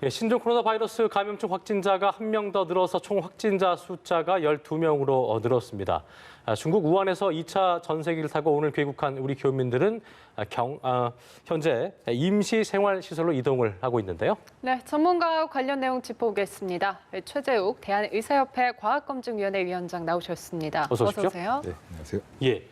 신종 코로나 바이러스 감염증 확진자가 한 명 더 늘어서 총 확진자 숫자가 12명으로 늘었습니다. 중국 우한에서 2차 전세기를 타고 오늘 귀국한 우리 교민들은 현재 임시 생활시설로 이동을 하고 있는데요. 네, 전문가와 관련 내용 짚어보겠습니다. 최재욱 대한의사협회 과학검증위원회 위원장 나오셨습니다. 어서 오십시오. 오세요. 네, 안녕하세요. 예.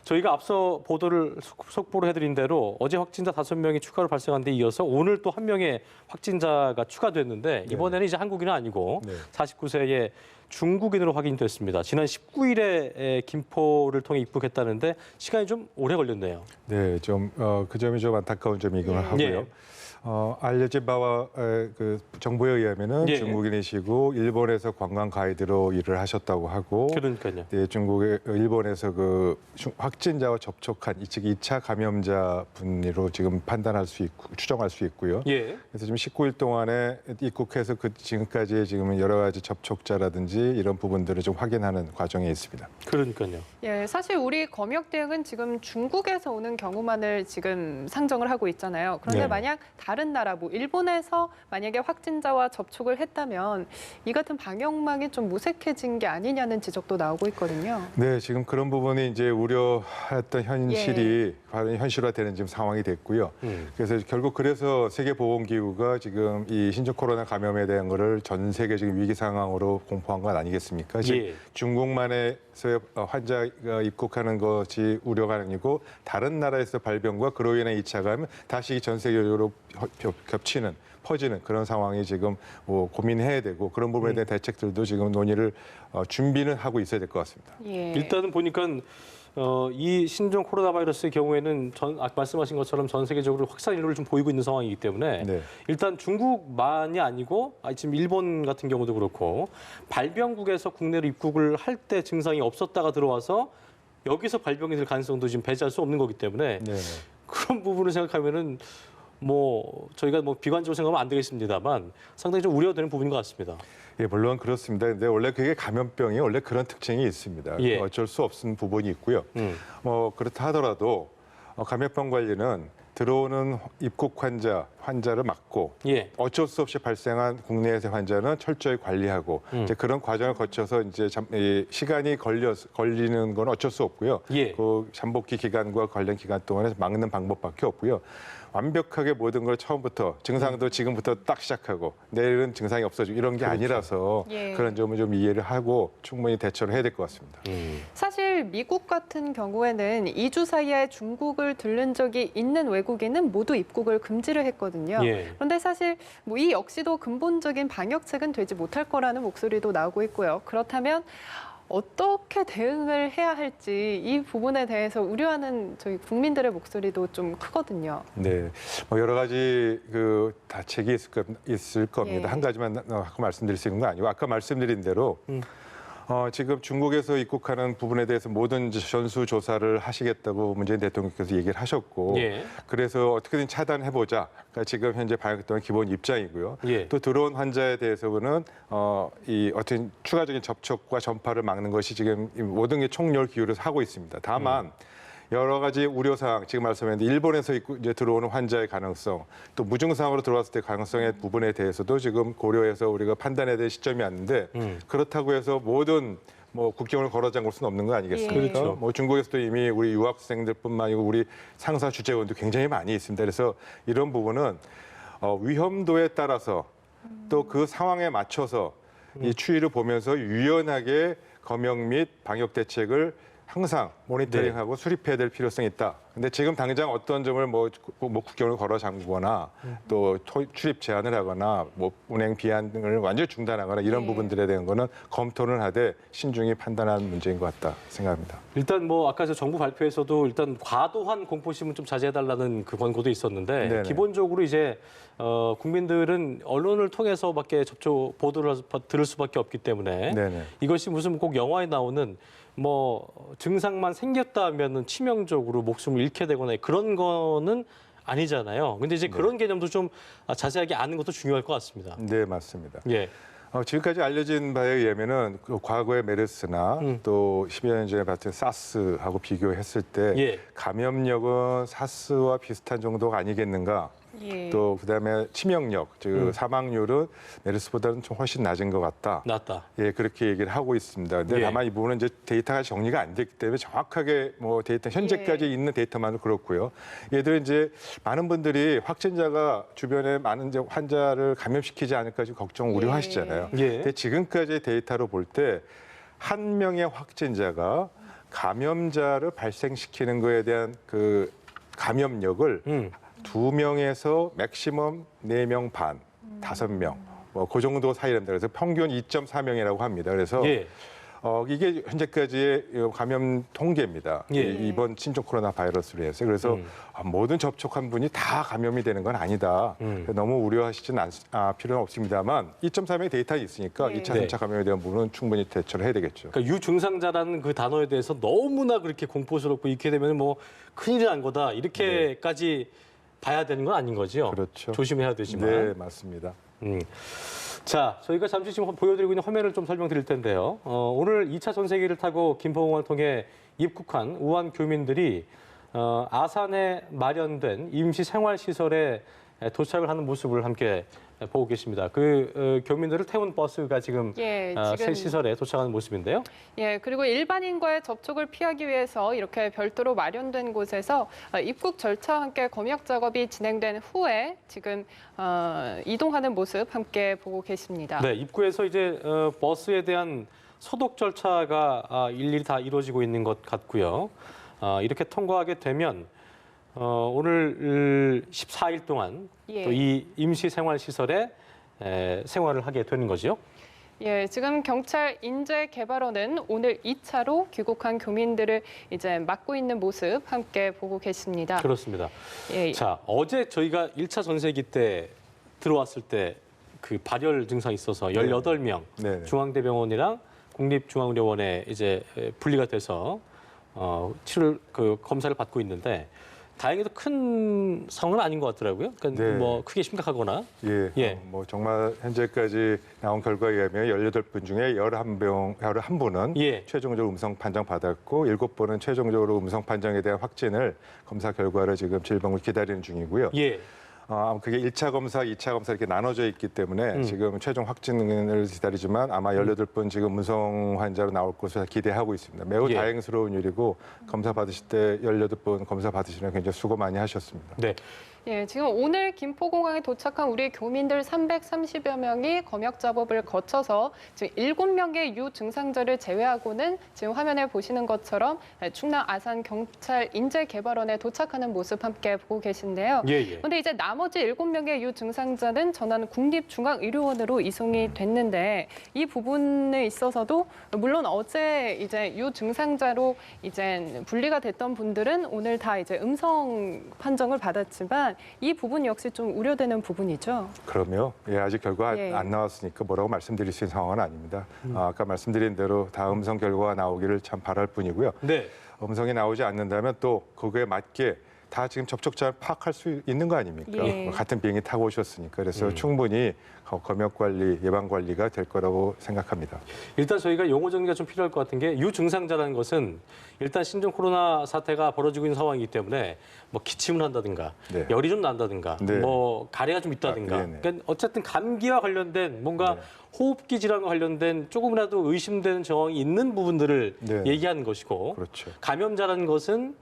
저희가 앞서 보도를 속보로 해드린 대로 어제 확진자 5명이 추가로 발생한 데 이어서 오늘 또 한 명의 확진자가 추가됐는데 이번에는 이제 한국인은 아니고 49세의 중국인으로 확인됐습니다. 지난 19일에 김포를 통해 입국했다는데 시간이 좀 오래 걸렸네요. 네, 그 점이 좀 안타까운 점이긴 하고요. 예. 알려진 바와 그 정보에 의하면은 예. 중국인이시고 일본에서 관광 가이드로 일을 하셨다고 하고, 그러니까요. 네, 일본에서 그 확진자와 접촉한 즉 2차 감염자 분으로 지금 판단할 수 있고 추정할 수 있고요. 예. 그래서 지금 19일 동안에 입국해서 지금까지 지금 여러 가지 접촉자라든지 이런 부분들을 좀 확인하는 과정에 있습니다. 그러니까요. 예, 사실 우리 검역 대응은 지금 중국에서 오는 경우만을 지금 상정을 하고 있잖아요. 그런데 네. 만약 다른 나라, 일본에서 만약에 확진자와 접촉을 했다면 이 같은 방역망이 좀 무색해진 게 아니냐는 지적도 나오고 있거든요. 네, 지금 그런 부분이 이제 우려했던 현실이 바로 현실화되는 지금 상황이 됐고요. 그래서 결국 그래서 세계보건기구가 지금 이 신종 코로나 감염에 대한 거를 전 세계 지금 위기 상황으로 공포한 건 아니겠습니까? 즉 중국만에서 환자가 입국하는 것이 우려가 아니고 다른 나라에서 발병과 그로 인해 2차 감염 다시 전 세계적으로 겹치는 퍼지는 그런 상황이 지금 고민해야 되고 그런 부분에 대한 대책들도 지금 논의를 준비는 하고 있어야 될 것 같습니다. 예. 일단은 보니까 이 신종 코로나 바이러스의 경우에는 아까 말씀하신 것처럼 전 세계적으로 확산 인로를 좀 보이고 있는 상황이기 때문에 네. 일단 중국만이 아니고 지금 일본 같은 경우도 그렇고 발병국에서 국내로 입국을 할 때 증상이 없었다가 들어와서 여기서 발병이 될 가능성도 지금 배제할 수 없는 거기 때문에 네. 그런 부분을 생각하면은 저희가 비관적으로 생각하면 안 되겠습니다만 상당히 좀 우려되는 부분인 것 같습니다. 예, 물론 그렇습니다. 근데 원래 그게 감염병이 원래 그런 특징이 있습니다. 예. 어쩔 수 없는 부분이 있고요. 그렇다 하더라도 감염병 관리는 들어오는 입국 환자를 막고 예. 어쩔 수 없이 발생한 국내에서 환자는 철저히 관리하고 이제 그런 과정을 거쳐서 이제 시간이 걸리는 건 어쩔 수 없고요. 예. 그 잠복기 기간과 관련 기간 동안에 막는 방법밖에 없고요. 완벽하게 모든 걸 처음부터 증상도 지금부터 딱 시작하고 내일은 증상이 없어지고 이런 게 아니라서 예. 그런 점을 좀 이해를 하고 충분히 대처를 해야 될 것 같습니다. 사실 미국 같은 경우에는 2주 사이에 중국을 들른 적이 있는 외국인은 모두 입국을 금지를 했거든요. 예. 그런데 사실 이 역시도 근본적인 방역책은 되지 못할 거라는 목소리도 나오고 있고요. 그렇다면 어떻게 대응을 해야 할지 이 부분에 대해서 우려하는 저희 국민들의 목소리도 좀 크거든요. 네, 여러 가지 다책이 있을 겁니다. 예. 한 가지만 말씀드릴 수 있는 건 아니고 아까 말씀드린 대로 지금 중국에서 입국하는 부분에 대해서 모든 전수 조사를 하시겠다고 문재인 대통령께서 얘기를 하셨고 예. 그래서 어떻게든 차단해보자. 그러니까 지금 현재 방역당의 기본 입장이고요. 예. 또 들어온 환자에 대해서는 이 어떤 추가적인 접촉과 전파를 막는 것이 지금 모든 게 총력을 기울여서 하고 있습니다. 다만 여러 가지 우려사항, 지금 말씀했는데 일본에서 이제 들어오는 환자의 가능성, 또 무증상으로 들어왔을 때 가능성의 부분에 대해서도 지금 고려해서 우리가 판단해야 될 시점이 왔는데 그렇다고 해서 모든 국경을 걸어 잠글 수는 없는 거 아니겠습니까? 예. 그렇죠. 중국에서도 이미 우리 유학생들뿐만 아니고 우리 상사 주재원도 굉장히 많이 있습니다. 그래서 이런 부분은 위험도에 따라서 또 그 상황에 맞춰서 이 추이를 보면서 유연하게 검역 및 방역 대책을 항상 모니터링하고 수립해야 될 필요성이 있다. 근데 지금 당장 어떤 점을 국경을 걸어 잠그거나 또 출입 제한을 하거나 운행 비행을 완전히 중단하거나 이런 부분들에 대한 거는 검토는 하되 신중히 판단하는 문제인 것 같다 생각합니다. 일단 아까 정부 발표에서도 일단 과도한 공포심은 좀 자제해달라는 그 권고도 있었는데 네네. 기본적으로 이제 국민들은 언론을 통해서밖에 보도를 들을 수밖에 없기 때문에 네네. 이것이 무슨 꼭 영화에 나오는 증상만 생겼다 하면은 치명적으로 목숨을 잃게 되거나 그런 거는 아니잖아요. 근데 이제 그런 개념도 좀 자세하게 아는 것도 중요할 것 같습니다. 네, 맞습니다. 예. 지금까지 알려진 바에 의하면은 과거의 메르스나 또 10여 년 전에 봤던 사스하고 비교했을 때 예. 감염력은 사스와 비슷한 정도가 아니겠는가 예. 또 그다음에 치명력, 즉 사망률은 메르스보다는 좀 훨씬 낮은 것 같다. 낫다. 예, 그렇게 얘기를 하고 있습니다. 근데 예. 다만 이 부분은 이제 데이터가 정리가 안 됐기 때문에 정확하게 뭐 데이터 현재까지 예. 있는 데이터만으로 그렇고요. 얘들 이제 많은 분들이 확진자가 주변에 많은 이제 환자를 감염시키지 않을까 지금 걱정 우려하시잖아요. 예. 근데 지금까지의 데이터로 볼 때 한 명의 확진자가 감염자를 발생시키는 거에 대한 그 감염력을 2명에서 맥시멈 4명 반, 5명, 뭐 그 정도 사이랍니다. 그래서 평균 2.4명이라고 합니다. 그래서 예. 이게 현재까지의 감염 통계입니다. 예. 이번 신종 코로나 바이러스로 해서 그래서 모든 접촉한 분이 다 감염이 되는 건 아니다. 너무 우려하시지는 필요는 없습니다만 2.3명의 데이터가 있으니까 예. 2차, 네. 3차 감염에 대한 부분은 충분히 대처를 해야 되겠죠. 그러니까 유증상자라는 그 단어에 대해서 너무나 그렇게 공포스럽고 이렇게 되면 뭐 큰일이 난 거다 이렇게까지 봐야 되는 건 아닌 거죠. 그렇죠. 조심해야 되지만. 네, 맞습니다. 자, 저희가 잠시 지금 보여드리고 있는 화면을 좀 설명드릴 텐데요. 오늘 2차 전세기를 타고 김포공항을 통해 입국한 우한 교민들이 아산에 마련된 임시 생활시설에 도착을 하는 모습을 함께 보고 계십니다. 그 교민들을 태운 버스가 지금 예, 새 시설에 도착하는 모습인데요. 예, 그리고 일반인과의 접촉을 피하기 위해서 이렇게 별도로 마련된 곳에서 입국 절차와 함께 검역 작업이 진행된 후에 지금 이동하는 모습 함께 보고 계십니다. 네, 입구에서 이제 버스에 대한 소독 절차가 일일이 다 이루어지고 있는 것 같고요. 이렇게 통과하게 되면 오늘 14일 동안 예. 또 이 임시 생활 시설에 생활을 하게 되는 거죠. 예, 지금 경찰 인재개발원은 오늘 2차로 귀국한 교민들을 이제 맡고 있는 모습 함께 보고 계십니다. 그렇습니다. 예, 자, 어제 저희가 1차 전세기 때 들어왔을 때 그 발열 증상이 있어서 18명 네. 중앙대병원이랑 국립중앙의료원에 이제 분리가 돼서 검사를 받고 있는데 다행히도 큰 상황은 아닌 것 같더라고요. 그러니까 네. 뭐 크게 심각하거나. 예, 예. 뭐 정말 현재까지 나온 결과에 의하면 18분 중에 11분은 예. 최종적으로 음성 판정 받았고 7분은 최종적으로 음성 판정에 대한 확진을 검사 결과를 지금 질병을 기다리는 중이고요. 예. 그게 1차 검사, 2차 검사 이렇게 나눠져 있기 때문에 지금 최종 확진을 기다리지만 아마 18분 지금 음성 환자로 나올 것을 기대하고 있습니다. 매우 예. 다행스러운 일이고 검사 받으실 때 18분 검사 받으시면 굉장히 수고 많이 하셨습니다. 네. 예, 지금 오늘 김포공항에 도착한 우리 교민들 330여 명이 검역 작업을 거쳐서 지금 7명의 유증상자를 제외하고는 지금 화면에 보시는 것처럼 충남 아산 경찰 인재개발원에 도착하는 모습 함께 보고 계신데요. 예, 예. 그런데 이제 나머지 7명의 유증상자는 전남 국립중앙의료원으로 이송이 됐는데 이 부분에 있어서도 물론 어제 이제 유증상자로 이제 분리가 됐던 분들은 오늘 다 이제 음성 판정을 받았지만 이 부분 역시 좀 우려되는 부분이죠. 그럼요. 예, 아직 결과 예. 안 나왔으니까 뭐라고 말씀드릴 수 있는 상황은 아닙니다. 아까 말씀드린 대로 다 음성 결과가 나오기를 참 바랄 뿐이고요. 네. 음성이 나오지 않는다면 또 그거에 맞게 다 지금 접촉자 파악할 수 있는 거 아닙니까? 예. 같은 비행기 타고 오셨으니까. 그래서 충분히 검역 관리, 예방 관리가 될 거라고 생각합니다. 일단 저희가 용어 정리가 좀 필요할 것 같은 게 유증상자라는 것은 일단 신종 코로나 사태가 벌어지고 있는 상황이기 때문에 뭐 기침을 한다든가 네. 열이 좀 난다든가 네. 뭐 가래가 좀 있다든가 네네. 그러니까 어쨌든 감기와 관련된 뭔가 네. 호흡기 질환과 관련된 조금이라도 의심되는 정황이 있는 부분들을 네. 얘기하는 것이고 그렇죠. 감염자라는 것은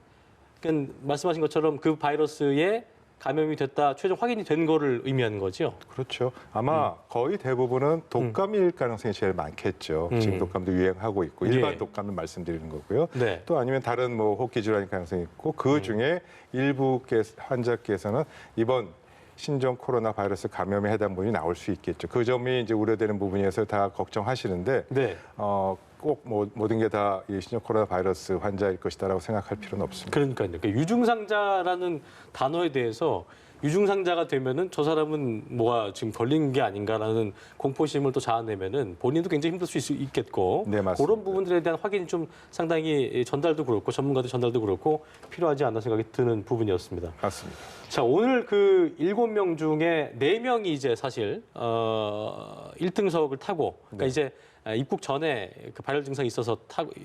그러니까 말씀하신 것처럼 그 바이러스에 감염이 됐다 최종 확인이 된 거를 의미하는 거죠. 그렇죠. 아마 거의 대부분은 독감일 가능성이 제일 많겠죠. 지금 독감도 유행하고 있고 일반 예. 독감을 말씀드리는 거고요. 네. 또 아니면 다른 뭐 호흡기 질환일 가능성이 있고 그 중에 일부 환자께서는 이번 신종 코로나 바이러스 감염에 해당 분이 나올 수 있겠죠. 그 점이 이제 우려되는 부분이어서 다 걱정하시는데 네. 꼭 모든 게 다 이 신종 코로나 바이러스 환자일 것이다라고 생각할 필요는 없습니다. 그러니까요. 그러니까 유증상자라는 단어에 대해서 유증상자가 되면은 저 사람은 뭐가 지금 걸린 게 아닌가라는 공포심을 또 자아내면은 본인도 굉장히 힘들 수 있겠고 네, 맞습니다. 그런 부분들에 대한 확인이 좀 상당히 전달도 그렇고 전문가들 전달도 그렇고 필요하지 않나 생각이 드는 부분이었습니다. 맞습니다. 자, 오늘 그 7명 중에 4명이 이제 사실 1등석을 타고 그러니까 네. 이제 입국 전에 그 발열 증상이 있어서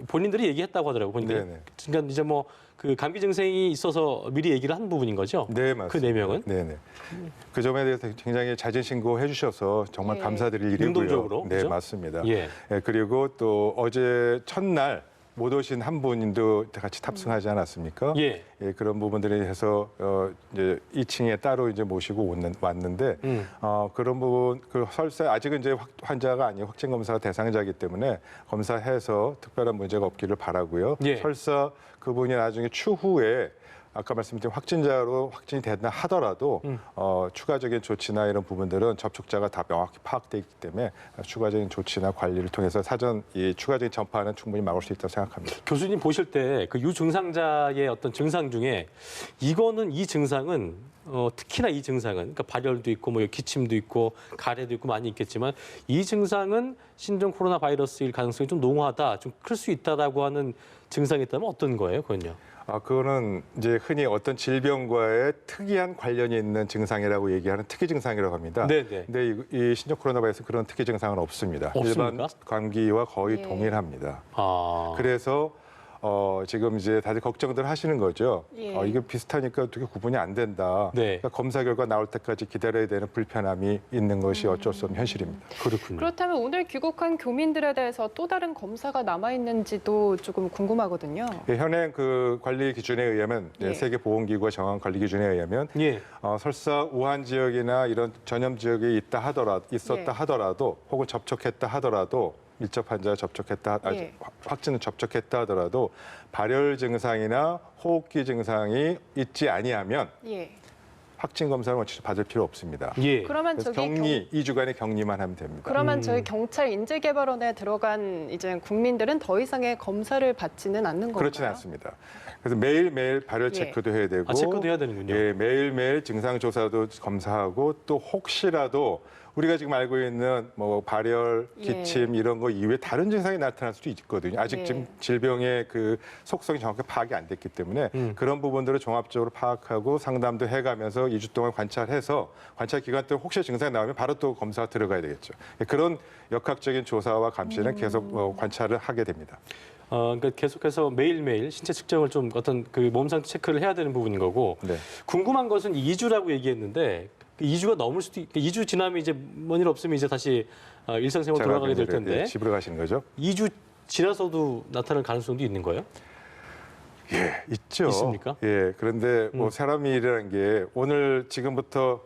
본인들이 얘기했다고 하더라고요. 보니까 네네. 그러니까 이제 뭐 그 감기 증상이 있어서 미리 얘기를 한 부분인 거죠. 네, 맞습니다. 그 4명은 네네. 그 점에 대해서 굉장히 자진 신고해 주셔서 정말 예. 감사드릴 일이고요. 능동적으로, 네, 그죠? 맞습니다. 예. 그리고 또 어제 첫날 못 오신 한 분도 같이 탑승하지 않았습니까? 예. 그런 부분들에 해서 이제 2층에 따로 이제 모시고 왔는데 그런 부분 그 설사 아직은 이제 환자가 아니고 확진 검사 대상자이기 때문에 검사해서 특별한 문제가 없기를 바라고요. 예. 설사 그분이 나중에 추후에 아까 말씀드린 확진자로 확진이 된다 하더라도 추가적인 조치나 이런 부분들은 접촉자가 다 명확히 파악돼 있기 때문에 추가적인 조치나 관리를 통해서 사전 이 추가적인 전파는 충분히 막을 수 있다고 생각합니다. 교수님 보실 때 그 유증상자의 어떤 증상 중에 이 증상은 특히나 이 증상은 그러니까 발열도 있고 뭐 기침도 있고 가래도 있고 많이 있겠지만 이 증상은 신종 코로나 바이러스일 가능성이 좀 농후하다, 좀 클 수 있다라고 하는 증상이 있다면 어떤 거예요, 그건요? 그거는 이제 흔히 어떤 질병과의 특이한 관련이 있는 증상이라고 얘기하는 특이 증상이라고 합니다. 네네. 근데 이 신종 코로나 바이러스 그런 특이 증상은 없습니다. 없습니까? 일반 감기와 거의 예. 동일합니다. 아. 그래서 지금 이제 다들 걱정들 하시는 거죠. 예. 이게 비슷하니까 어떻게 구분이 안 된다. 네. 그러니까 검사 결과 나올 때까지 기다려야 되는 불편함이 있는 것이 어쩔 수 없는 현실입니다. 그렇군요. 그렇다면 오늘 귀국한 교민들에 대해서 또 다른 검사가 남아 있는지도 조금 궁금하거든요. 현행 그 관리 기준에 의하면 예. 세계보건기구가 정한 관리 기준에 의하면 예. 설사 우한 지역이나 이런 전염 지역에 있었다 예. 하더라도 혹은 접촉했다 하더라도 밀접 환자 접촉했다 예. 확진을 접촉했다 하더라도 발열 증상이나 호흡기 증상이 있지 아니하면 예. 확진 검사를 원칙적으로 받을 필요 없습니다. 예. 그러면 그래서 저기 격리 2주간의 격리만 하면 됩니다. 그러면 저희 경찰 인재개발원에 들어간 이제 국민들은 더 이상의 검사를 받지는 않는 건가요? 그렇지는 않습니다. 그래서 매일매일 발열 예. 체크도 해야 되고 아, 체크도 해야 되는군요. 예, 매일매일 증상 조사도 검사하고 또 혹시라도 우리가 지금 알고 있는 뭐 발열, 기침 이런 거 이외에 다른 증상이 나타날 수도 있거든요. 아직 예. 지금 질병의 그 속성이 정확히 파악이 안 됐기 때문에 그런 부분들을 종합적으로 파악하고 상담도 해가면서 2주 동안 관찰해서 관찰 기간 동안 혹시 증상이 나오면 바로 또 검사가 들어가야 되겠죠. 그런 역학적인 조사와 감시는 계속 관찰을 하게 됩니다. 그러니까 계속해서 매일매일 신체 측정을 좀 어떤 그 몸 상태 체크를 해야 되는 부분인 거고 네. 궁금한 것은 2주라고 얘기했는데 2주가 넘을 수도 2주 지나면 이제 뭔 일 없으면 이제 다시 일상생활 돌아가게 될 텐데 예, 집으로 가시는 거죠? 2주 지나서도 나타날 가능성도 있는 거예요? 예, 있죠. 있습니까? 예, 그런데 뭐 사람이 일이라는 게 오늘 지금부터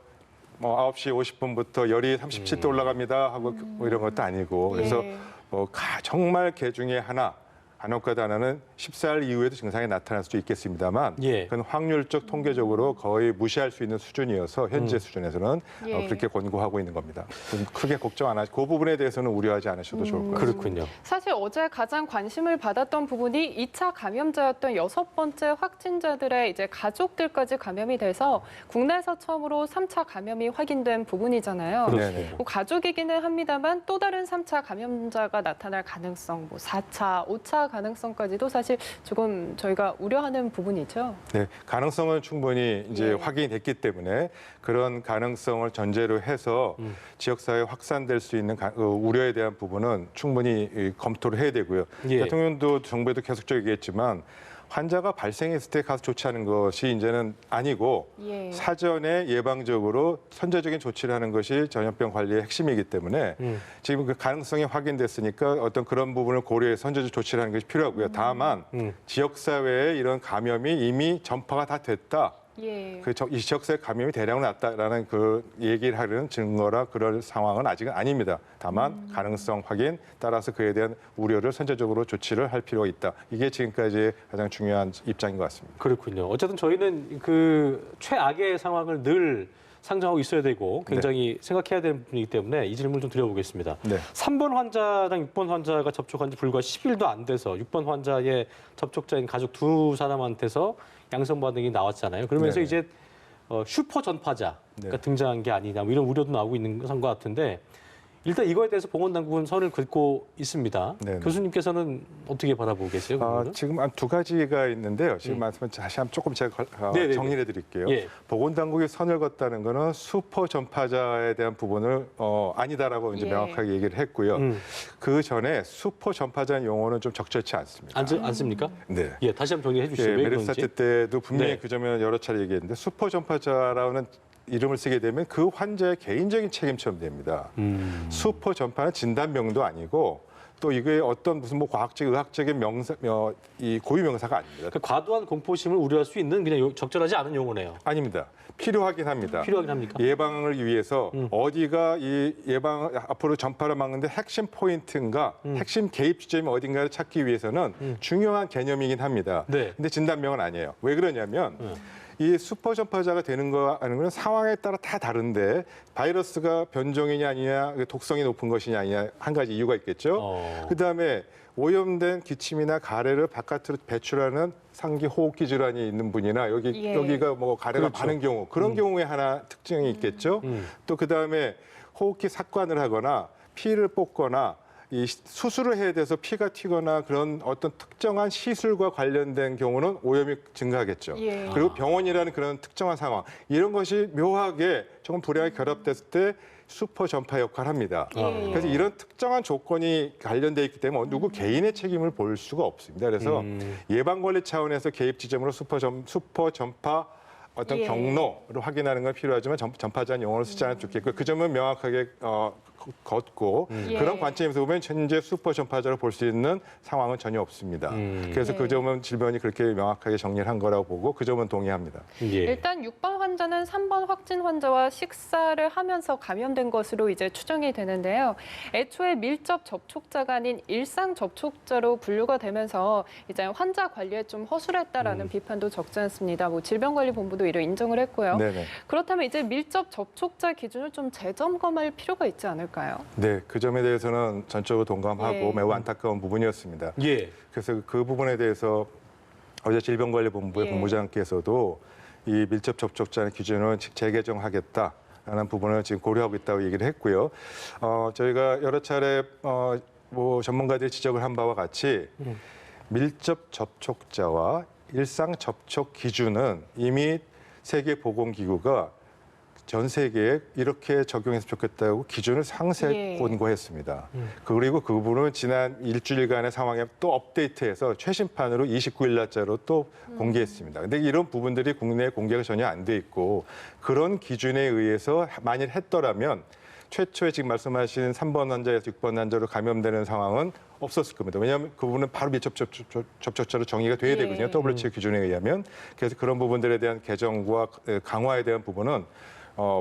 뭐 9시 50분부터 열이 37도 올라갑니다 하고 뭐 이런 것도 아니고 그래서 예. 뭐 정말 개 중에 하나 간혹가다 하나는 14일 이후에도 증상이 나타날 수도 있겠습니다만 예. 그건 확률적 통계적으로 거의 무시할 수 있는 수준이어서 현재 수준에서는 예. 그렇게 권고하고 있는 겁니다. 좀 크게 걱정 안 하시고 그 부분에 대해서는 우려하지 않으셔도 좋을 것 같습니다. 그렇군요. 사실 어제 가장 관심을 받았던 부분이 2차 감염자였던 6번째 확진자들의 이제 가족들까지 감염이 돼서 국내에서 처음으로 3차 감염이 확인된 부분이잖아요. 네네. 뭐 가족이기는 합니다만 또 다른 3차 감염자가 나타날 가능성, 뭐 4차, 5차 가능성까지도 사실 조금 저희가 우려하는 부분이죠. 네, 가능성은 충분히 이제 예. 확인이 됐기 때문에 그런 가능성을 전제로 해서 지역사회에 확산될 수 있는 우려에 대한 부분은 충분히 검토를 해야 되고요. 예. 대통령도 정부에도 계속적으로 얘기했지만 환자가 발생했을 때 가서 조치하는 것이 이제는 아니고 예. 사전에 예방적으로 선제적인 조치를 하는 것이 전염병 관리의 핵심이기 때문에 지금 그 가능성이 확인됐으니까 어떤 그런 부분을 고려해서 선제적 조치를 하는 것이 필요하고요. 다만 지역사회에 이런 감염이 이미 전파가 다 됐다. 예. 이 지역사회 감염이 대량으로 났다라는 그 얘기를 하려는 증거라 그럴 상황은 아직은 아닙니다. 다만 가능성 확인 따라서 그에 대한 우려를 선제적으로 조치를 할 필요가 있다. 이게 지금까지 가장 중요한 입장인 것 같습니다. 그렇군요. 어쨌든 저희는 그 최악의 상황을 늘 상정하고 있어야 되고 굉장히 생각해야 되는 부분이기 때문에 이 질문 좀 드려보겠습니다. 네. 3번 환자당 6번 환자가 접촉한 지 불과 10일도 안 돼서 6번 환자의 접촉자인 가족 두 사람한테서 양성 반응이 나왔잖아요. 그러면서 네네. 이제 슈퍼 전파자가 네. 등장한 게 아니냐 뭐 이런 우려도 나오고 있는 것 같은데 일단 이거에 대해서 보건당국은 선을 긋고 있습니다. 네네. 교수님께서는 어떻게 바라보고 계세요? 그거는? 지금 한 두 가지가 있는데요. 지금 음. 말씀은 다시 한번 조금 제가 네네네. 정리해 드릴게요. 예. 보건당국이 선을 긋다는 거는 슈퍼 전파자에 대한 부분을 아니다라고 이제 예. 명확하게 얘기를 했고요. 그 전에 슈퍼 전파자는 용어는 좀 적절치 않습니다. 않습니까? 네. 예, 다시 한번 정리해 주시죠. 예, 왜 메르스 그런지. 사태 때도 분명히 네. 그 점을 여러 차례 얘기했는데 슈퍼 전파자라는 이름을 쓰게 되면 그 환자의 개인적인 책임처럼 됩니다. 슈퍼 전파는 진단명도 아니고 또 이게 어떤 무슨 뭐 과학적, 의학적인 이 고유 명사가 아닙니다. 그러니까 과도한 공포심을 우려할 수 있는 그냥 적절하지 않은 용어네요. 아닙니다. 필요하긴 합니다. 필요하긴 합니까? 예방을 위해서 어디가 이 예방 앞으로 전파를 막는데 핵심 포인트인가, 핵심 개입 지점이 어딘가를 찾기 위해서는 중요한 개념이긴 합니다. 네. 근데 진단명은 아니에요. 왜 그러냐면 이 슈퍼 전파자가 되는 거 아닌 거는 상황에 따라 다 다른데 바이러스가 변종이냐 아니냐, 독성이 높은 것이냐 아니냐 한 가지 이유가 있겠죠. 그다음에 오염된 기침이나 가래를 바깥으로 배출하는 상기 호흡기 질환이 있는 분이나 여기가 뭐 가래가 그렇죠. 많은 경우 그런 경우에 하나 특징이 있겠죠. 또 그다음에 호흡기 삭관을 하거나 피를 뽑거나 이 수술을 해야 돼서 피가 튀거나 그런 어떤 특정한 시술과 관련된 경우는 오염이 증가하겠죠. 예. 그리고 병원이라는 그런 특정한 상황 이런 것이 묘하게 조금 불행하게 결합됐을 때 슈퍼 전파 역할을 합니다. 예. 그래서 이런 특정한 조건이 관련돼 있기 때문에 누구 개인의 책임을 볼 수가 없습니다. 그래서 예방 관리 차원에서 개입 지점으로 슈퍼 전파 어떤 예. 경로를 확인하는 건 필요하지만 전파자는 용어를 쓰지 않아도 좋겠고 그 점은 명확하게 걷고 예. 그런 관점에서 보면 현재 슈퍼 전파자로 볼 수 있는 상황은 전혀 없습니다. 그래서 예. 그 점은 질병이 그렇게 명확하게 정리를 한 거라고 보고 그 점은 동의합니다. 예. 일단 6번 환자는 3번 확진 환자와 식사를 하면서 감염된 것으로 이제 추정이 되는데요. 애초에 밀접 접촉자가 아닌 일상 접촉자로 분류가 되면서 이제 환자 관리에 좀 허술했다라는 비판도 적지 않습니다. 뭐 질병관리본부도 이를 인정을 했고요. 네네. 그렇다면 이제 밀접 접촉자 기준을 좀 재점검할 필요가 있지 않을까요? 네, 그 점에 대해서는 전적으로 동감하고 예. 매우 안타까운 부분이었습니다. 예. 그래서 그 부분에 대해서 어제 질병관리본부의 예. 본부장께서도 이 밀접 접촉자의 기준을 재개정하겠다라는 부분을 지금 고려하고 있다고 얘기를 했고요. 저희가 여러 차례 뭐 전문가들이 지적을 한 바와 같이 밀접 접촉자와 일상 접촉 기준은 이미 세계보건기구가 전 세계에 이렇게 적용했으면 좋겠다고 기준을 상세 예. 권고했습니다. 그리고 그 부분은 지난 일주일간의 상황에 또 업데이트해서 최신판으로 29일 날짜로 또 공개했습니다. 근데 이런 부분들이 국내에 공개가 전혀 안 돼 있고 그런 기준에 의해서 만일 했더라면 최초에 지금 말씀하신 3번 환자에서 6번 환자로 감염되는 상황은 없었을 겁니다. 왜냐하면 그 부분은 바로 밀접 접촉자로 정의가 돼야 예. 되거든요. WHO 기준에 의하면. 그래서 그런 부분들에 대한 개정과 강화에 대한 부분은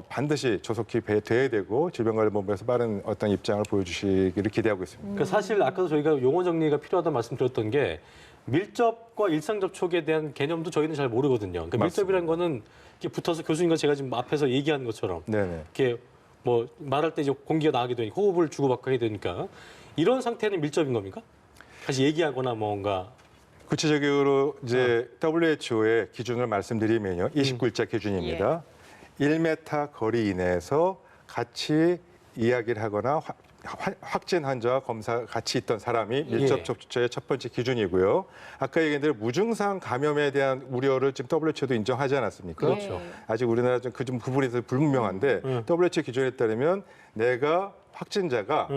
반드시 조속히 돼야 되고 질병관리본부에서 빠른 어떤 입장을 보여주시기를 기대하고 있습니다. 그러니까 사실 아까도 저희가 용어 정리가 필요하다는 말씀드렸던 게 밀접과 일상 접촉에 대한 개념도 저희는 잘 모르거든요. 그러니까 밀접이라는 거는 이렇게 붙어서 교수님과 제가 지금 앞에서 얘기하는 것처럼 네네. 이렇게 뭐 말할 때 이제 공기가 나가게 되니까 호흡을 주고받고 하게 되니까 이런 상태는 밀접인 겁니까? 다시 얘기하거나 뭔가 구체적으로 이제 WHO의 기준을 말씀드리면요. 29일자 기준입니다. 1m 거리 이내에서 같이 이야기를 하거나 확진 환자와 검사 같이 있던 사람이 밀접 접촉자의 첫 번째 기준이고요. 아까 얘기한 대로 무증상 감염에 대한 우려를 지금 WHO도 인정하지 않았습니까? 그렇죠. 아직 우리나라 좀 그 부분이 불분명한데 WHO 기준에 따르면 내가 확진자가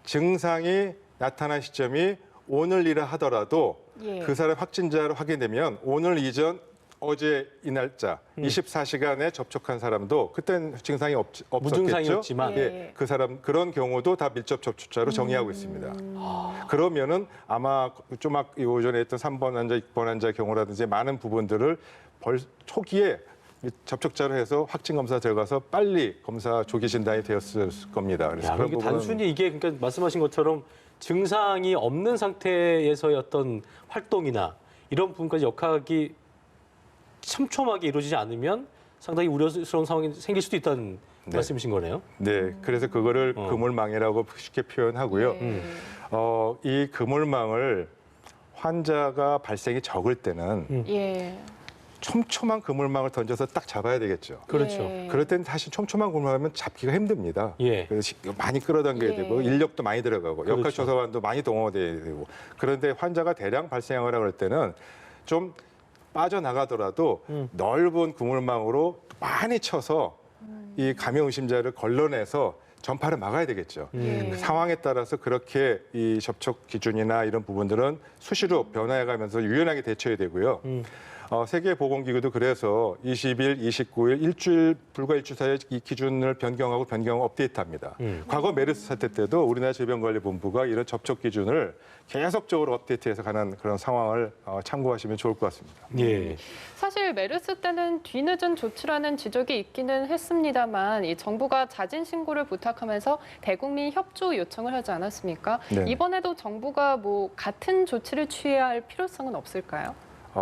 증상이 나타난 시점이 오늘이라 하더라도 예. 그 사람 확진자로 확인되면 오늘 이전 어제 이 날짜 24시간에 접촉한 사람도 그땐 증상이 없었겠죠. 무증상이었지만. 예. 그 사람 그런 경우도 다 밀접 접촉자로 정의하고 있습니다. 그러면은 아마 좀 오전에 했던 3번 환자, 6번 환자 경우라든지 많은 부분들을 초기에 접촉자로 해서 확진 검사 들어가서 빨리 검사 조기 진단이 되었을 겁니다. 그래서 야, 그런 이게 부분은 단순히 이게 그러니까 말씀하신 것처럼 증상이 없는 상태에서의 어떤 활동이나 이런 부분까지 역학이 촘촘하게 이루어지지 않으면 상당히 우려스러운 상황이 생길 수도 있다는 말씀이신 거네요. 네, 그래서 그거를 그물망이라고 쉽게 표현하고요. 예. 이 그물망을 환자가 발생이 적을 때는 예. 촘촘한 그물망을 던져서 딱 잡아야 되겠죠. 그렇죠. 예. 그럴 때는 사실 촘촘한 그물망은 잡기가 힘듭니다. 예. 그래서 많이 끌어당겨야 예. 되고 인력도 많이 들어가고 그렇죠. 역할조사관도 많이 동원돼야 되고 그런데 환자가 대량 발생하거나 그럴 때는 좀 빠져나가더라도 넓은 그물망으로 많이 쳐서 이 감염 의심자를 걸러내서 전파를 막아야 되겠죠. 예. 상황에 따라서 그렇게 이 접촉 기준이나 이런 부분들은 수시로 변화해가면서 유연하게 대처해야 되고요. 세계보건기구도 그래서 20일, 29일, 불과 일주일 사이에 이 기준을 변경하고 업데이트합니다. 과거 메르스 사태 때도 우리나라 질병관리본부가 이런 접촉 기준을 계속적으로 업데이트해서 가는 그런 상황을 참고하시면 좋을 것 같습니다. 예. 사실 메르스 때는 뒤늦은 조치라는 지적이 있기는 했습니다만 이 정부가 자진 신고를 부탁하면서 대국민 협조 요청을 하지 않았습니까? 네. 이번에도 정부가 뭐 같은 조치를 취해야 할 필요성은 없을까요?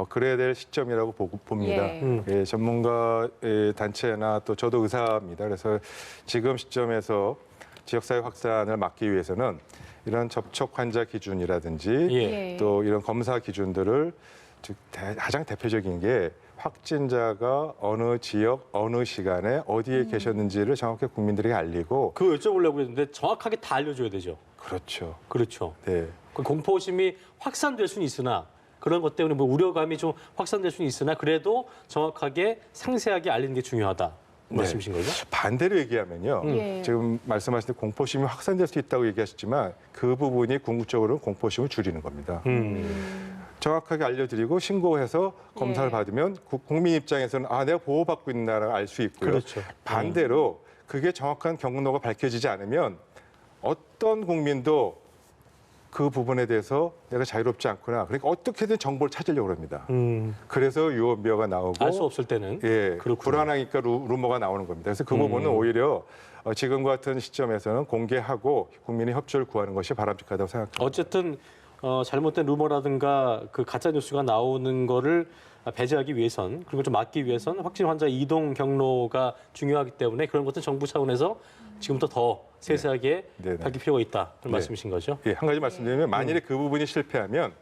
그래야 될 시점이라고 봅니다. 예. 예, 전문가 단체나 또 저도 의사입니다. 그래서 지금 시점에서 지역사회 확산을 막기 위해서는 이런 접촉 환자 기준이라든지 예. 또 이런 검사 기준들을 가장 대표적인 게 확진자가 어느 지역, 어느 시간에 어디에 계셨는지를 정확히 국민들에게 알리고 그거 여쭤보려고 했는데 정확하게 다 알려줘야 되죠. 그렇죠. 그렇죠. 네. 그 공포심이 확산될 수는 있으나 그런 것 때문에 뭐 우려감이 좀 확산될 수는 있으나 그래도 정확하게 상세하게 알리는 게 중요하다. 네. 말씀이신 거죠? 반대로 얘기하면요. 예. 지금 말씀하신 대 공포심이 확산될 수 있다고 얘기하셨지만 그 부분이 궁극적으로는 공포심을 줄이는 겁니다. 정확하게 알려드리고 신고해서 검사를 예. 받으면 국민 입장에서는 내가 보호받고 있나를 알 수 있고요. 그렇죠. 반대로 그게 정확한 경로가 밝혀지지 않으면 어떤 국민도 그 부분에 대해서 내가 자유롭지 않구나. 그러니까 어떻게든 정보를 찾으려고 합니다. 그래서 유언비어가 나오고 알 수 없을 때는 예, 그렇군요. 불안하니까 루머가 나오는 겁니다. 그래서 그 부분은 오히려 지금 같은 시점에서는 공개하고 국민의 협조를 구하는 것이 바람직하다고 생각합니다. 어쨌든 잘못된 루머라든가 그 가짜 뉴스가 나오는 거를 배제하기 위해선 그리고 좀 막기 위해선 확진 환자 이동 경로가 중요하기 때문에 그런 것은 정부 차원에서 지금부터 더 세세하게 네. 밝힐 필요가 있다. 그런 네. 말씀이신 거죠? 예, 한 가지 말씀드리면 만일에 그 부분이 실패하면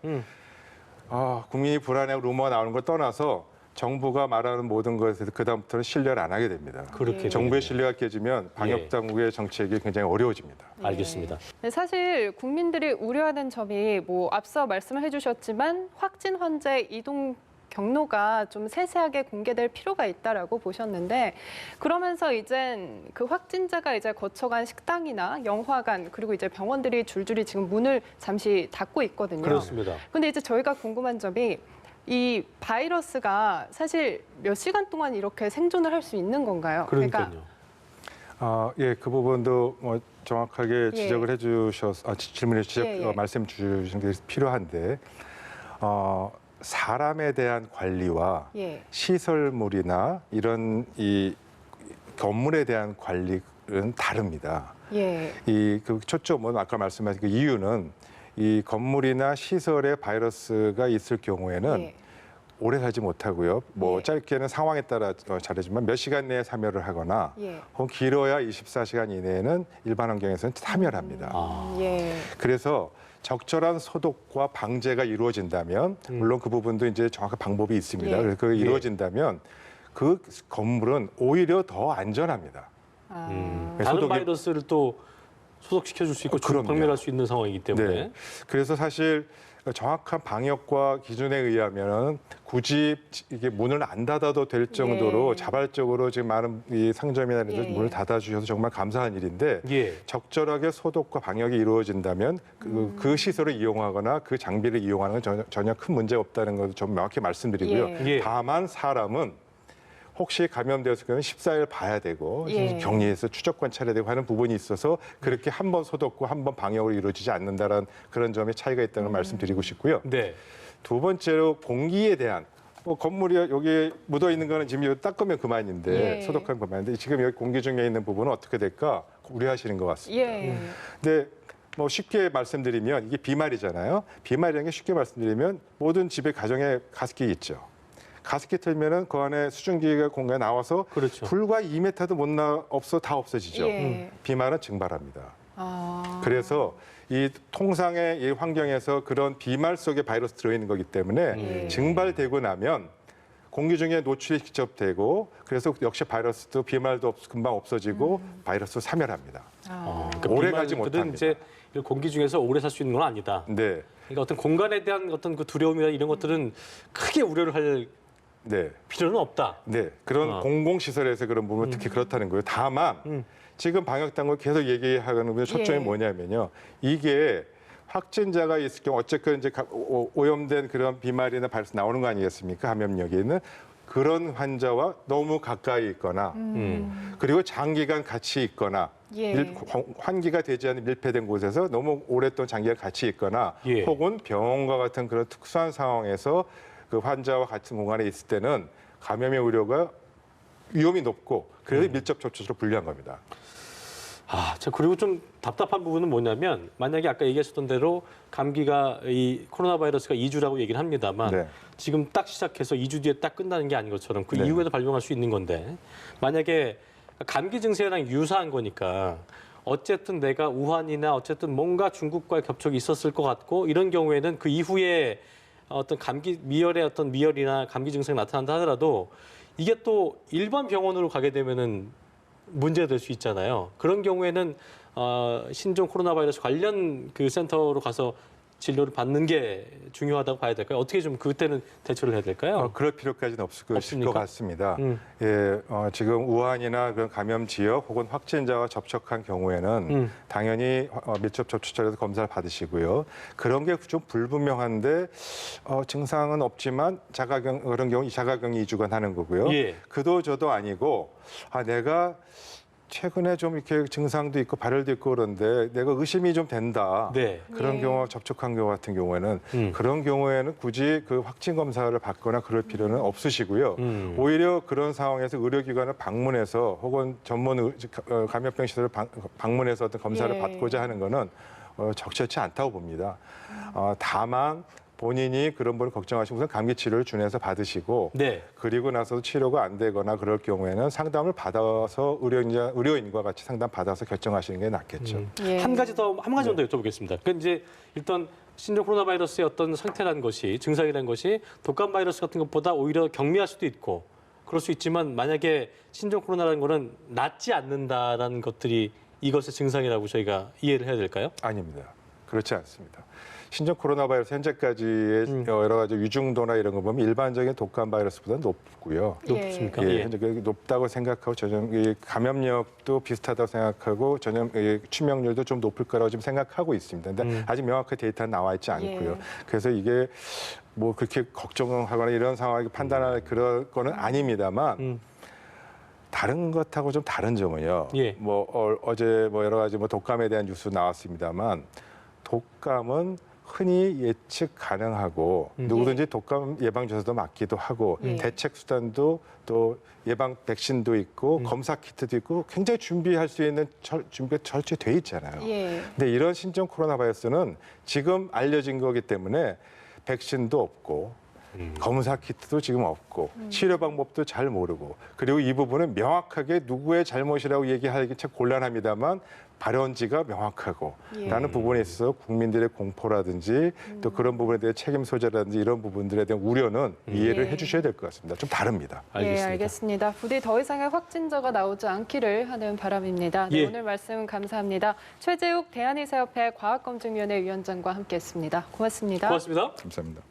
국민이 불안해하고 루머가 나오는 걸 떠나서 정부가 말하는 모든 것에 대해서 그다음부터는 신뢰를 안 하게 됩니다. 그렇게 정부의 신뢰가 깨지면 방역 당국의 정책이 굉장히 어려워집니다. 알겠습니다. 네, 사실 국민들이 우려하는 점이 뭐 앞서 말씀을 해주셨지만 확진 환자의 이동 경로가 좀 세세하게 공개될 필요가 있다라고 보셨는데 그러면서 이젠 그 확진자가 이제 거쳐간 식당이나 영화관 그리고 이제 병원들이 줄줄이 지금 문을 잠시 닫고 있거든요. 그렇습니다. 근데 이제 저희가 궁금한 점이 이 바이러스가 사실 몇 시간 동안 이렇게 생존을 할 수 있는 건가요? 그러니까요. 예, 그 부분도 뭐 정확하게 예. 지적을 해주셔서 질문해 주셔서 예. 말씀 주신 게 필요한데 사람에 대한 관리와 예. 시설물이나 이런 이 건물에 대한 관리는 다릅니다. 예. 그 초점은 아까 말씀하신 그 이유는 이 건물이나 시설에 바이러스가 있을 경우에는 예. 오래 살지 못하고요. 뭐 예. 짧게는 상황에 따라 다르지만 몇 시간 내에 사멸을 하거나 예. 혹은 길어야 24시간 이내에는 일반 환경에서는 사멸합니다. 예. 그래서 적절한 소독과 방제가 이루어진다면 물론 그 부분도 이제 정확한 방법이 있습니다. 예. 그래서 그 이루어진다면 그 건물은 오히려 더 안전합니다. 다른 소독이- 바이러스를 또 소독시켜 줄 수 있고 그럼요. 박멸할 수 있는 상황이기 때문에 네. 그래서 사실 정확한 방역과 기준에 의하면 굳이 이게 문을 안 닫아도 될 정도로 예. 자발적으로 지금 많은 이 상점이나 이런 데 예. 문을 닫아주셔서 정말 감사한 일인데 예. 적절하게 소독과 방역이 이루어진다면 그 시설을 이용하거나 그 장비를 이용하는 건 전혀 큰 문제가 없다는 것을 좀 명확히 말씀드리고요. 예. 예. 다만 사람은 혹시 감염되었을 경우는 14일 봐야 되고 예. 격리해서 추적 관찰해야 되고 하는 부분이 있어서 그렇게 한 번 소독과 한 번 방역으로 이루어지지 않는다는 그런 점에 차이가 있다는 걸 말씀드리고 싶고요. 네. 두 번째로 공기에 대한 건물이 여기 묻어 있는 거는 지금 이거 닦으면 그만인데 예. 소독하면 그만인데 지금 여기 공기 중에 있는 부분은 어떻게 될까 우려하시는 것 같습니다. 예. 근데 뭐 쉽게 말씀드리면 이게 비말이잖아요. 비말이라는 게 쉽게 말씀드리면 모든 집에 가정에 가습기 있죠. 가습기 틀면은 그 안에 수증기가 공간에 나와서 그렇죠. 불과 2m도 없어 다 없어지죠. 예. 비말은 증발합니다. 아. 그래서 이 통상의 이 환경에서 그런 비말 속에 바이러스 들어있는 거기 때문에 예. 증발되고 나면 공기 중에 노출이 직접 되고 그래서 역시 바이러스도 비말도 금방 없어지고 바이러스 사멸합니다. 오래 가지 못합니다. 이제 공기 중에서 오래 살 수 있는 건 아니다. 네. 그러니까 어떤 공간에 대한 어떤 그 두려움이나 이런 것들은 크게 우려를 할 네. 필요는 없다. 네. 그런 공공시설에서 그런 부분은 특히 그렇다는 거예요. 다만 지금 방역당국 계속 얘기하는 분 초점이 예. 뭐냐면요. 이게 확진자가 있을 경우 어쨌든 이제 오염된 그런 비말이나 바이러스 나오는 거 아니겠습니까? 감염력이 있는 그런 환자와 너무 가까이 있거나 그리고 장기간 같이 있거나 예. 환기가 되지 않은 밀폐된 곳에서 너무 오랫동안 장기간 같이 있거나 예. 혹은 병원과 같은 그런 특수한 상황에서 그 환자와 같은 공간에 있을 때는 감염의 우려가 위험이 높고 그래서 밀접 접촉으로 분류한 겁니다. 그리고 좀 답답한 부분은 뭐냐면 만약에 아까 얘기하셨던 대로 감기가 이 코로나 바이러스가 2주라고 얘기를 합니다만 네. 지금 딱 시작해서 2주 뒤에 딱 끝나는 게 아닌 것처럼 그 네. 이후에도 발병할 수 있는 건데 만약에 감기 증세랑 유사한 거니까 어쨌든 내가 우한이나 어쨌든 뭔가 중국과의 겹촉이 있었을 것 같고 이런 경우에는 그 이후에 어떤 미열이나 감기 증세가 나타난다 하더라도 이게 또 일반 병원으로 가게 되면은 문제가 될 수 있잖아요. 그런 경우에는 신종 코로나 바이러스 관련 그 센터로 가서 진료를 받는 게 중요하다고 봐야 될까요? 어떻게 좀 그때는 대처를 해야 될까요? 그럴 필요까지는 없을 없습니까? 것 같습니다. 예, 지금 우한이나 그런 감염 지역 혹은 확진자와 접촉한 경우에는 당연히 밀접 접촉자라도 검사를 받으시고요. 그런 게 좀 불분명한데 증상은 없지만 그런 경우 자가격리 2주간 하는 거고요. 예. 그도 저도 아니고 내가 최근에 좀 이렇게 증상도 있고 발열도 있고 그런데 내가 의심이 좀 된다. 네. 그런 예. 경우 접촉한 경우 같은 경우에는 그런 경우에는 굳이 그 확진 검사를 받거나 그럴 필요는 없으시고요. 오히려 그런 상황에서 의료기관을 방문해서 혹은 전문 감염병 시설을 방문해서 어떤 검사를 예. 받고자 하는 거는 적절치 않다고 봅니다. 다만 본인이 그런 분을 걱정하시고 우선 감기 치료를 준해서 받으시고 네. 그리고 나서도 치료가 안 되거나 그럴 경우에는 상담을 받아서 의료인과 같이 상담 받아서 결정하시는 게 낫겠죠. 예. 한 가지 더 여쭤보겠습니다. 그 이제 일단 신종 코로나 바이러스의 어떤 상태라는 것이 증상이라는 것이 독감 바이러스 같은 것보다 오히려 경미할 수도 있고 그럴 수 있지만 만약에 신종 코로나라는 거는 낫지 않는다라는 것들이 이것의 증상이라고 저희가 이해를 해야 될까요? 아닙니다. 그렇지 않습니다. 신종 코로나 바이러스 현재까지의 여러 가지 위중도나 이런 거 보면 일반적인 독감 바이러스보다 높고요. 예. 높습니까? 예, 예. 현재 높다고 생각하고 전염 감염력도 비슷하다고 생각하고 치명률도 좀 높을 거라고 지금 생각하고 있습니다. 근데 아직 명확한 데이터는 나와 있지 않고요. 예. 그래서 이게 뭐 그렇게 걱정하거나 이런 상황을 판단할 그런 거는 아닙니다만 다른 것하고 좀 다른 점은요. 예. 어제 여러 가지 독감에 대한 뉴스 나왔습니다만 독감은 흔히 예측 가능하고 누구든지 독감 예방 주사도 맞기도 하고 예. 대책 수단도 또 예방 백신도 있고 검사 키트도 있고 굉장히 준비할 수 있는 준비가 철저히 돼 있잖아요. 예. 근데 이런 신종 코로나 바이러스는 지금 알려진 거기 때문에 백신도 없고 검사 키트도 지금 없고 치료 방법도 잘 모르고 그리고 이 부분은 명확하게 누구의 잘못이라고 얘기하기 참 곤란합니다만 발원지가 명확하고 예. 라는 부분에 있어서 국민들의 공포라든지 또 그런 부분에 대해 책임 소재라든지 이런 부분들에 대한 우려는 이해를 예. 해주셔야 될 것 같습니다. 좀 다릅니다. 알겠습니다. 예, 알겠습니다. 부디 더 이상의 확진자가 나오지 않기를 하는 바람입니다. 네, 예. 오늘 말씀 감사합니다. 최재욱 대한의사협회 과학검증위원회 위원장과 함께했습니다. 고맙습니다. 고맙습니다. 감사합니다.